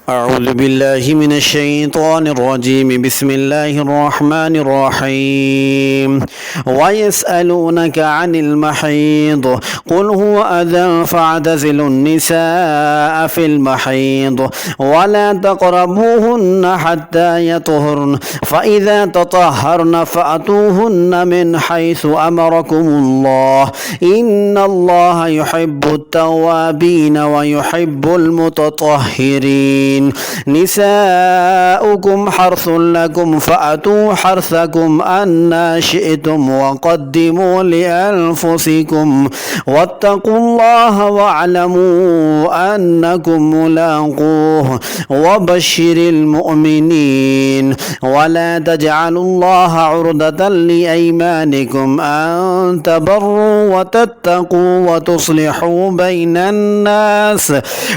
أعوذ بالله من الشيطان الرجيم بسم الله الرحمن الرحيم ويسألونك عن المحيض قل هو أذى فاعتزلوا النساء في المحيض ولا تقربوهن حتى يطهرن فإذا تطهرن فأتوهن من حيث أمركم الله إن الله يحب التوابين ويحب المتطهرين نساؤكم حرث لكم فأتوا حرثكم أنى شئتم وقدموا لأنفسكم واتقوا الله واعلموا أنكم ملاقوه وبشر المؤمنين ولا تجعلوا الله عرضة لأيمانكم أن تبروا وتتقوا وتصلحوا بين الناس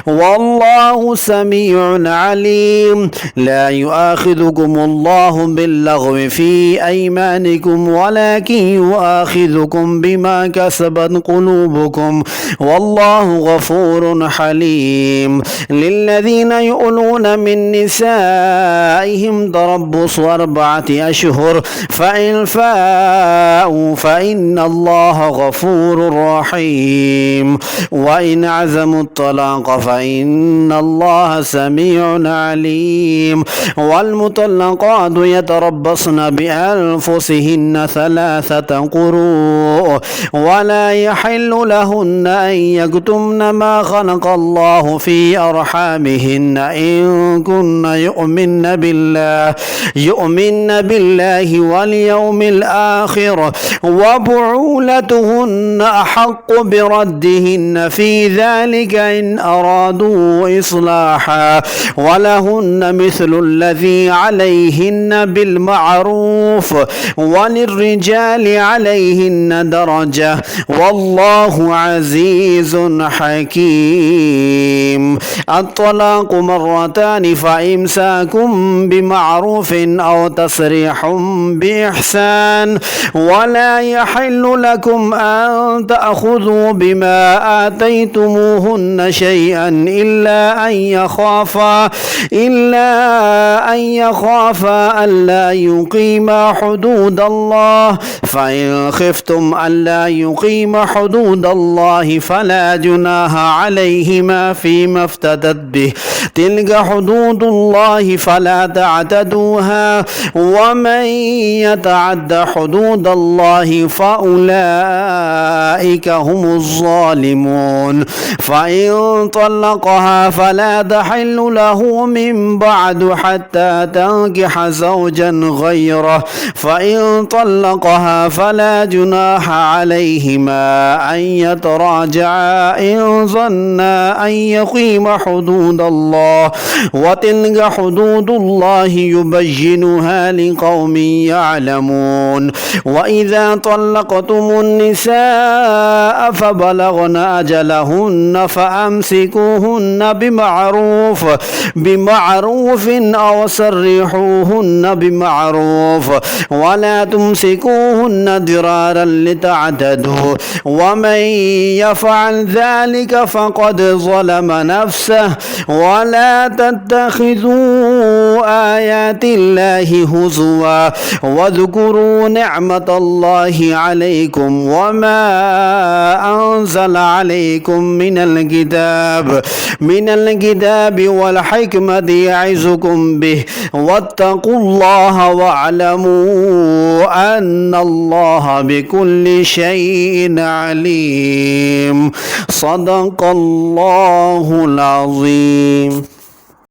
والله سميع عليم لا يؤاخذكم الله باللغو في أيمانكم ولكن يؤاخذكم بما كسبت قلوبكم والله غفور حليم للذين يؤلون من نسائهم تربص 4 أشهر فإن فاءوا فإن الله غفور رحيم وإن عزموا الطلاق فإن الله سميع عليم والمطلقات يتربصن بأنفسهن 3 قروء ولا يحل لهن أن يكتمن ما خلق الله في أرحامهن إن كن يؤمن بالله واليوم الآخر وبعولتهن أحق بردهن في ذلك إن أرادوا إصلاحا ولهن مثل الذي عليهن بالمعروف وللرجال عليهن درجة والله عزيز حكيم الطلاق 2 مرتان فإمساكم بمعروف أو تسريح بإحسان ولا يحل لكم أن تأخذوا بما آتيتموهن شيئا إلا أن يخافا ألا يقيما حدود الله فإن خفتم ألا يقيما حدود الله فلا جناح عليهما فيما افتدت به تلك حدود الله فلا تعتدوها ومن يتعد حدود الله فأولئك هم الظالمون فإن طلقها فلا تحل له من بعد حتى تنكح زوجا غيره فإن طلقها فلا جناح عليهما أن يتراجعا إن ظنا أن يقيم حدود الله وتلك حدود الله يبينها لقوم يعلمون وإذا طلقتم النساء فبلغن أجلهن فأمسكوهن بمعروف أو سرحوهن بمعروف ولا تمسكوهن ضرارا لتعتدوا ومن يفعل ذلك فقد ظلم نفسه ولا تتخذوا آيات الله هزوا واذكروا نعمة الله عليكم وما أنزل عليكم من الكتاب والحكمة يعظكم به واتقوا الله واعلموا أن الله بكل شيء عليم صدق الله العظيم.